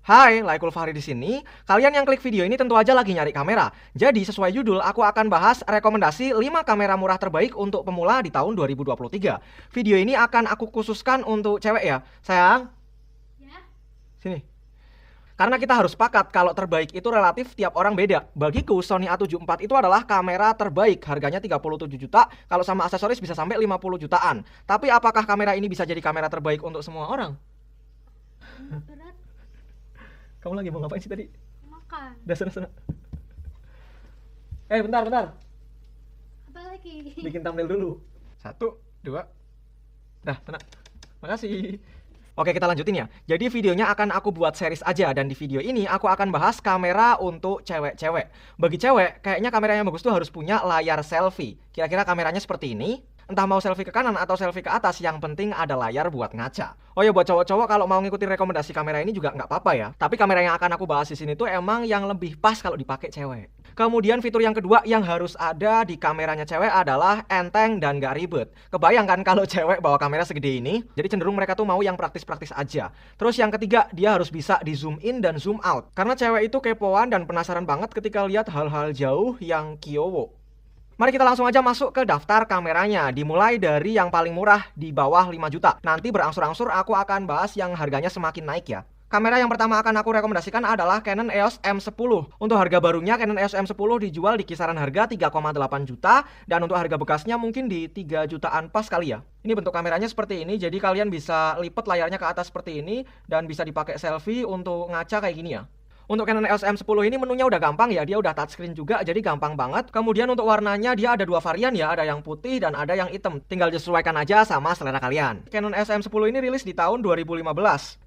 Hai, Laikul Fahri di sini. Kalian yang klik video ini tentu aja lagi nyari kamera. Jadi sesuai judul, aku akan bahas rekomendasi 5 kamera murah terbaik untuk pemula di tahun 2023. Video ini akan aku khususkan untuk cewek ya. Sayang, Ya, sini. Karena kita harus sepakat kalau terbaik itu relatif tiap orang beda. Bagiku Sony A74 itu adalah kamera terbaik. Harganya 37 juta, kalau sama aksesoris bisa sampai 50 jutaan. Tapi apakah kamera ini bisa jadi kamera terbaik untuk semua orang? berat Kamu lagi mau ngapain sih tadi? makan. Udah sana. Bentar. Apa lagi? Bikin thumbnail dulu. 1, 2. Dah, tenang. Makasih. Oke, kita lanjutin ya. Jadi videonya akan aku buat series aja. Dan di video ini aku akan bahas kamera untuk cewek-cewek. Bagi cewek, kayaknya kamera yang bagus tuh harus punya layar selfie. Kira-kira kameranya seperti ini. Entah mau selfie ke kanan atau selfie ke atas, yang penting ada layar buat ngaca. Oh ya, buat cowok-cowok kalau mau ngikutin rekomendasi kamera ini juga nggak apa-apa ya. Tapi kamera yang akan aku bahas di sini tuh emang yang lebih pas kalau dipakai cewek. Kemudian fitur yang kedua yang harus ada di kameranya cewek adalah enteng dan gak ribet. Kebayangkan kalau cewek bawa kamera segede ini, jadi cenderung mereka tuh mau yang praktis-praktis aja. Terus yang ketiga, dia harus bisa di zoom in dan zoom out. Karena cewek itu kepoan dan penasaran banget ketika lihat hal-hal jauh yang kiowo. Mari kita langsung aja masuk ke daftar kameranya. Dimulai dari yang paling murah di bawah 5 juta. Nanti berangsur-angsur aku akan bahas yang harganya semakin naik ya. Kamera yang pertama akan aku rekomendasikan adalah Canon EOS M10. Untuk harga barunya Canon EOS M10 dijual di kisaran harga 3,8 juta. Dan untuk harga bekasnya mungkin di 3 jutaan pas kali ya. Ini bentuk kameranya seperti ini. Jadi kalian bisa lipat layarnya ke atas seperti ini. Dan bisa dipakai selfie untuk ngaca kayak gini ya. Untuk Canon EOS M10 ini menunya udah gampang ya, dia udah touchscreen juga, jadi gampang banget. Kemudian untuk warnanya dia ada dua varian ya, ada yang putih dan ada yang hitam. Tinggal disesuaikan aja sama selera kalian. Canon EOS M10 ini rilis di tahun 2015.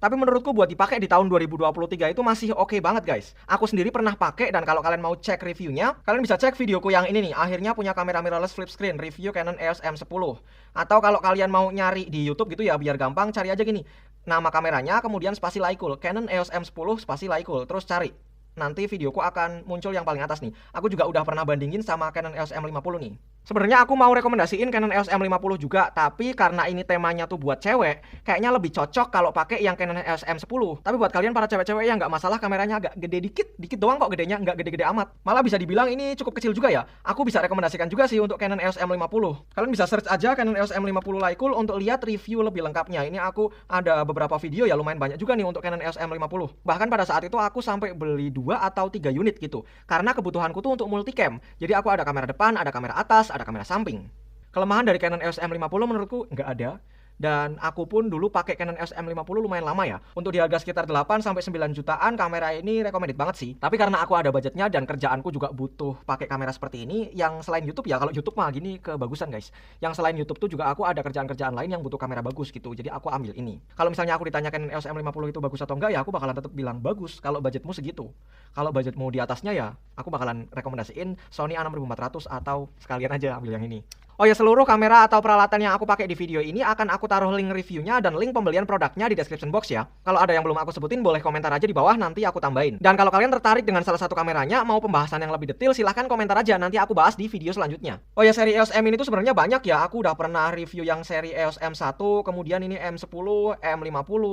Tapi menurutku buat dipakai di tahun 2023 itu masih oke banget guys. Aku sendiri pernah pakai dan kalau kalian mau cek reviewnya, kalian bisa cek videoku yang ini nih, akhirnya punya kamera mirrorless flip screen, review Canon EOS M10. Atau kalau kalian mau nyari di YouTube gitu ya, biar gampang, cari aja gini. Nama kameranya, kemudian spasi Laikul, Canon EOS M10 spasi Laikul, terus cari. Nanti videoku akan muncul yang paling atas nih. Aku juga udah pernah bandingin sama Canon EOS M50 nih. Sebenarnya aku mau rekomendasiin Canon EOS M50 juga, tapi karena ini temanya tuh buat cewek, kayaknya lebih cocok kalau pakai yang Canon EOS M10. Tapi buat kalian para cewek-cewek yang nggak masalah kameranya agak gede dikit doang kok gedenya, nggak gede-gede amat. Malah bisa dibilang ini cukup kecil juga ya. Aku bisa rekomendasikan juga sih untuk Canon EOS M50. Kalian bisa search aja Canon EOS M50 Laikul untuk lihat review lebih lengkapnya. Ini aku ada beberapa video ya, lumayan banyak juga nih untuk Canon EOS M50. Bahkan pada saat itu aku sampai beli 2 atau 3 unit gitu. Karena kebutuhanku tuh untuk multicam. Jadi aku ada kamera depan, ada kamera atas, ada kamera samping. Kelemahan dari Canon EOS M50 menurutku nggak ada. Dan aku pun dulu pakai Canon EOS M50 lumayan lama ya. Untuk di harga sekitar 8-9 jutaan, kamera ini recommended banget sih. Tapi karena aku ada budgetnya dan kerjaanku juga butuh pakai kamera seperti ini, yang selain YouTube ya, kalau YouTube mah gini kebagusan guys. Yang selain YouTube tuh juga aku ada kerjaan-kerjaan lain yang butuh kamera bagus gitu. Jadi aku ambil ini. Kalau misalnya aku ditanya Canon EOS M50 itu bagus atau enggak ya, aku bakalan tetap bilang bagus kalau budgetmu segitu. Kalau budgetmu di atasnya ya, aku bakalan rekomendasiin Sony A6400 atau sekalian aja ambil yang ini. Oh ya, seluruh kamera atau peralatan yang aku pakai di video ini akan aku taruh link reviewnya dan link pembelian produknya di description box ya. Kalau ada yang belum aku sebutin boleh komentar aja di bawah, nanti aku tambahin. Dan kalau kalian tertarik dengan salah satu kameranya, mau pembahasan yang lebih detail, silahkan komentar aja, nanti aku bahas di video selanjutnya. Oh ya, seri EOS M ini tuh sebenarnya banyak ya. Aku udah pernah review yang seri EOS M1, kemudian ini M10, M50,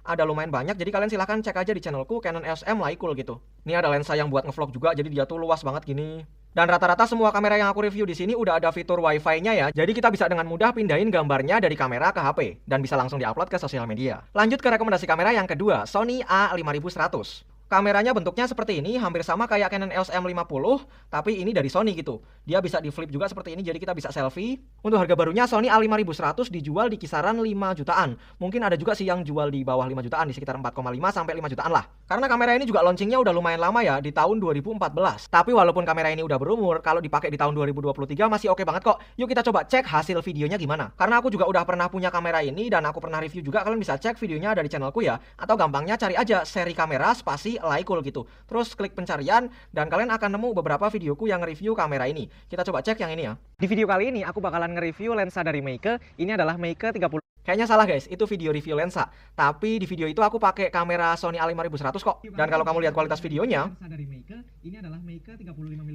ada lumayan banyak, jadi kalian silahkan cek aja di channelku Canon EOS M Laikul gitu. Ini ada lensa yang buat ngevlog juga, jadi dia tuh luas banget gini. Dan rata-rata semua kamera yang aku review di sini udah ada fitur Wi-Fi-nya ya. Jadi kita bisa dengan mudah pindahin gambarnya dari kamera ke HP dan bisa langsung diupload ke sosial media. Lanjut ke rekomendasi kamera yang kedua, Sony A5100. Kameranya bentuknya seperti ini, hampir sama kayak Canon EOS M50, tapi ini dari Sony gitu. Dia bisa di flip juga seperti ini, jadi kita bisa selfie. Untuk harga barunya Sony A5100 dijual di kisaran 5 jutaan. Mungkin ada juga sih yang jual di bawah 5 jutaan, di sekitar 4,5 sampai 5 jutaan lah. Karena kamera ini juga launchingnya udah lumayan lama ya, di tahun 2014. Tapi walaupun kamera ini udah berumur, kalau dipakai di tahun 2023 masih oke banget kok. Yuk kita coba cek hasil videonya gimana. Karena aku juga udah pernah punya kamera ini dan aku pernah review juga, kalian bisa cek videonya dari channelku ya. Atau gampangnya cari aja seri kamera spasi Laikul gitu. Terus klik pencarian dan kalian akan nemu beberapa videoku yang review kamera ini. Kita coba cek yang ini ya. Di video kali ini aku bakalan nge-review lensa dari Meike. Ini adalah Meike 30. Kayaknya salah guys, itu video review lensa. Tapi di video itu aku pakai kamera Sony A5100 kok. Dan kalau kamu lihat kualitas videonya,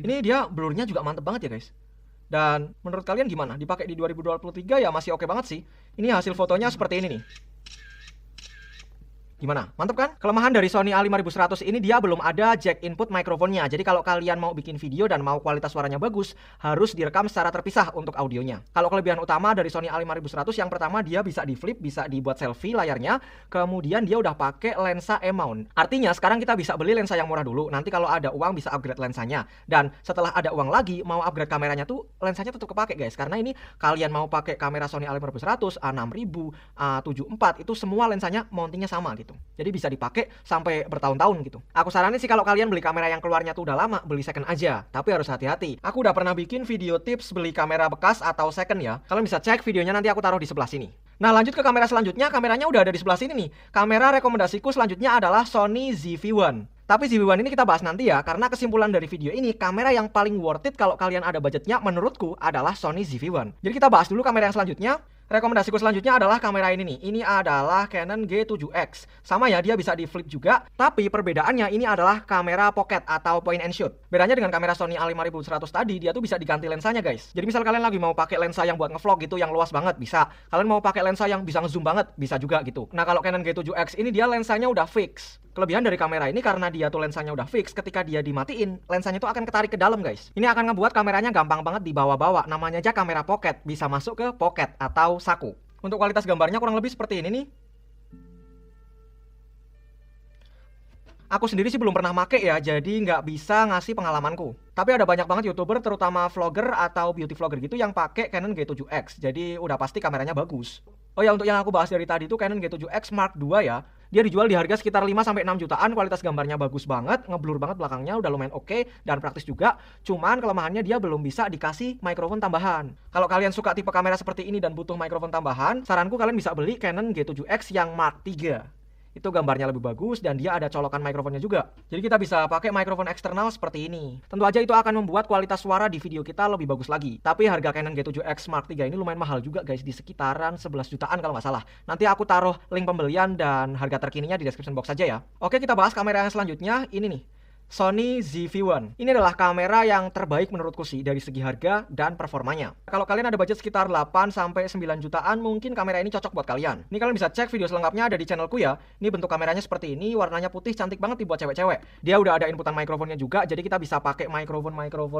ini dia blurnya juga mantep banget ya guys. Dan menurut kalian gimana? Dipakai di 2023 ya masih oke banget sih. Ini hasil fotonya seperti ini nih. Gimana? Mantap kan? Kelemahan dari Sony A5100 ini dia belum ada jack input mikrofonnya. Jadi kalau kalian mau bikin video dan mau kualitas suaranya bagus, harus direkam secara terpisah untuk audionya. Kalau kelebihan utama dari Sony A5100 yang pertama dia bisa di flip, bisa dibuat selfie layarnya. Kemudian dia udah pakai lensa M-mount. Artinya sekarang kita bisa beli lensa yang murah dulu. Nanti kalau ada uang bisa upgrade lensanya. Dan setelah ada uang lagi mau upgrade kameranya tuh lensanya tetap kepake guys. Karena ini kalian mau pakai kamera Sony A5100, A6000, A74 itu semua lensanya mountingnya sama gitu. Jadi bisa dipakai sampai bertahun-tahun gitu. Aku saranin sih kalau kalian beli kamera yang keluarnya tuh udah lama, beli second aja. Tapi harus hati-hati. Aku udah pernah bikin video tips beli kamera bekas atau second ya. Kalian bisa cek videonya, nanti aku taruh di sebelah sini. Nah lanjut ke kamera selanjutnya, kameranya udah ada di sebelah sini nih. Kamera rekomendasiku selanjutnya adalah Sony ZV-1. Tapi ZV-1 ini kita bahas nanti ya, karena kesimpulan dari video ini, kamera yang paling worth it kalau kalian ada budgetnya menurutku adalah Sony ZV-1. Jadi kita bahas dulu kamera yang selanjutnya. Rekomendasiku selanjutnya adalah kamera ini nih. Ini adalah Canon G7X. Sama ya, dia bisa di flip juga. Tapi perbedaannya ini adalah kamera pocket atau point and shoot. Bedanya dengan kamera Sony A5100 tadi, dia tuh bisa diganti lensanya guys. Jadi misal kalian lagi mau pakai lensa yang buat ngevlog gitu, yang luas banget, bisa. Kalian mau pakai lensa yang bisa ngezoom banget, bisa juga gitu. Nah kalau Canon G7X ini dia lensanya udah fix. Kelebihan dari kamera ini karena dia tuh lensanya udah fix, ketika dia dimatiin, lensanya tuh akan ketarik ke dalam guys. Ini akan ngebuat kameranya gampang banget dibawa-bawa. Namanya aja kamera pocket, bisa masuk ke pocket atau saku. Untuk kualitas gambarnya kurang lebih seperti ini nih. Aku sendiri sih belum pernah make ya, jadi nggak bisa ngasih pengalamanku. Tapi ada banyak banget YouTuber, terutama vlogger atau beauty vlogger gitu yang pakai Canon G7X. Jadi udah pasti kameranya bagus. Oh ya, untuk yang aku bahas dari tadi itu Canon G7X Mark II ya. Dia dijual di harga sekitar 5-6 jutaan, kualitas gambarnya bagus banget, ngeblur banget belakangnya, udah lumayan oke, dan praktis juga. Cuman kelemahannya dia belum bisa dikasih mikrofon tambahan. Kalau kalian suka tipe kamera seperti ini dan butuh mikrofon tambahan, saranku kalian bisa beli Canon G7X yang Mark III. Itu gambarnya lebih bagus dan dia ada colokan mikrofonnya juga. Jadi kita bisa pakai mikrofon eksternal seperti ini. Tentu aja itu akan membuat kualitas suara di video kita lebih bagus lagi. Tapi harga Canon G7X Mark III ini lumayan mahal juga guys, di sekitaran 11 jutaan kalau nggak salah. Nanti aku taruh link pembelian dan harga terkininya di description box aja ya. Oke, kita bahas kamera yang selanjutnya, ini nih. Sony ZV-1. Ini adalah kamera yang terbaik menurutku sih dari segi harga dan performanya. Kalau kalian ada budget sekitar 8-9 jutaan, mungkin kamera ini cocok buat kalian. Ini kalian bisa cek video selengkapnya ada di channelku ya. Ini bentuk kameranya seperti ini, warnanya putih, cantik banget dibuat cewek-cewek. Dia udah ada inputan mikrofonnya juga, jadi kita bisa pakai mikrofon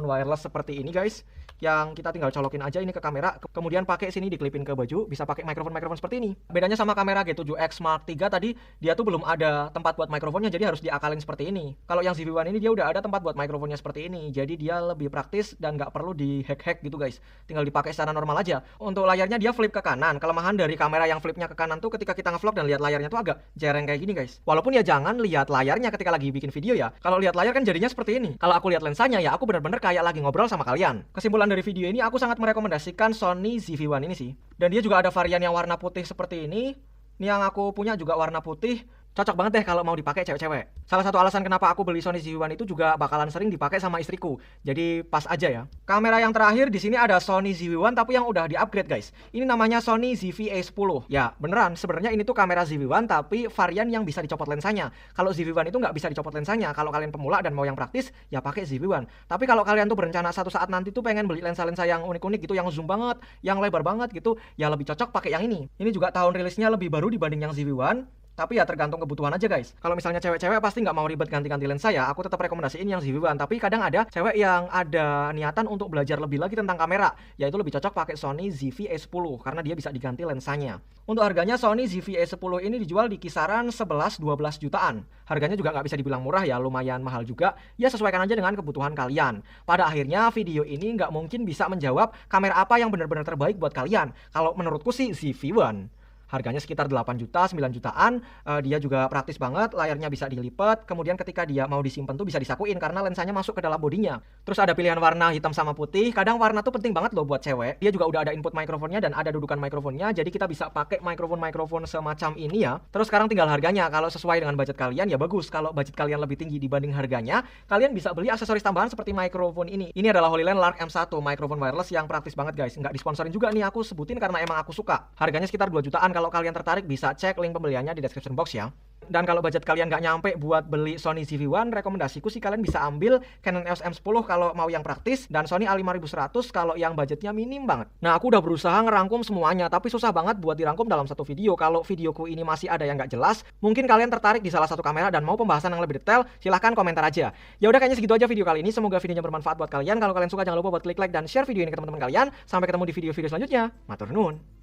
wireless seperti ini guys. Yang kita tinggal colokin aja ini ke kamera, kemudian pakai sini diklipin ke baju, bisa pakai mikrofon seperti ini. Bedanya sama kamera G7X Mark III tadi, dia tuh belum ada tempat buat mikrofonnya, jadi harus diakalin seperti ini. Kalau yang ZV-1 ini dia udah ada tempat buat mikrofonnya seperti ini, jadi dia lebih praktis dan nggak perlu di hack gitu guys, tinggal dipakai secara normal aja. Untuk layarnya dia flip ke kanan. Kelemahan dari kamera yang flipnya ke kanan tuh ketika kita ngevlog dan lihat layarnya tuh agak jereng kayak gini guys. Walaupun ya jangan lihat layarnya ketika lagi bikin video ya, kalau lihat layar kan jadinya seperti ini. Kalau aku lihat lensanya ya aku bener-bener kayak lagi ngobrol sama kalian. Kesimpulan dari video ini, aku sangat merekomendasikan Sony ZV-1 ini sih. Dan dia juga ada varian yang warna putih seperti ini. Ini yang aku punya juga warna putih. Cocok banget deh kalau mau dipakai cewek-cewek. Salah satu alasan kenapa aku beli Sony ZV-1 itu juga bakalan sering dipakai sama istriku. Jadi pas aja ya. Kamera yang terakhir di sini ada Sony ZV-1 tapi yang udah di-upgrade guys. Ini namanya Sony ZV-A10. Ya, beneran sebenarnya ini tuh kamera ZV-1 tapi varian yang bisa dicopot lensanya. Kalau ZV-1 itu nggak bisa dicopot lensanya. Kalau kalian pemula dan mau yang praktis, ya pakai ZV-1. Tapi kalau kalian tuh berencana satu saat nanti tuh pengen beli lensa-lensa yang unik-unik gitu, yang zoom banget, yang lebar banget gitu, ya lebih cocok pakai yang ini. Ini juga tahun rilisnya lebih baru dibanding yang ZV-1. Tapi ya tergantung kebutuhan aja guys. Kalau misalnya cewek-cewek pasti nggak mau ribet ganti-ganti lensa ya, aku tetap rekomendasiin yang ZV-1. Tapi kadang ada cewek yang ada niatan untuk belajar lebih lagi tentang kamera, yaitu lebih cocok pakai Sony ZV-A10 karena dia bisa diganti lensanya. Untuk harganya Sony ZV-A10 ini dijual di kisaran 11-12 jutaan. Harganya juga nggak bisa dibilang murah ya, lumayan mahal juga. Ya sesuaikan aja dengan kebutuhan kalian. Pada akhirnya video ini nggak mungkin bisa menjawab kamera apa yang benar-benar terbaik buat kalian. Kalau menurutku sih ZV-1. Harganya sekitar 8 juta, 9 jutaan. Dia juga praktis banget, layarnya bisa dilipat. Kemudian ketika dia mau disimpan tuh bisa disakuin karena lensanya masuk ke dalam bodinya. Terus ada pilihan warna hitam sama putih. Kadang warna tuh penting banget loh buat cewek. Dia juga udah ada input mikrofonnya dan ada dudukan mikrofonnya. Jadi kita bisa pakai mikrofon semacam ini ya. Terus sekarang tinggal harganya. Kalau sesuai dengan budget kalian ya bagus. Kalau budget kalian lebih tinggi dibanding harganya, kalian bisa beli aksesoris tambahan seperti mikrofon ini. Ini adalah HoloLens Lark M1, mikrofon wireless yang praktis banget guys. Nggak disponsorin juga nih, aku sebutin karena emang aku suka. Harganya sekitar 2 jutaan kalau kalian tertarik bisa cek link pembeliannya di description box ya. Dan kalau budget kalian nggak nyampe buat beli Sony ZV-1, rekomendasiku sih kalian bisa ambil Canon EOS M10 kalau mau yang praktis, dan Sony A5100 kalau yang budgetnya minim banget. Nah, aku udah berusaha ngerangkum semuanya, tapi susah banget buat dirangkum dalam satu video. Kalau videoku ini masih ada yang nggak jelas, mungkin kalian tertarik di salah satu kamera dan mau pembahasan yang lebih detail, silahkan komentar aja. Ya udah, kayaknya segitu aja video kali ini. Semoga videonya bermanfaat buat kalian. Kalau kalian suka, jangan lupa buat klik like dan share video ini ke teman-teman kalian. Sampai ketemu di video-video selanjutnya. Matur nuwun.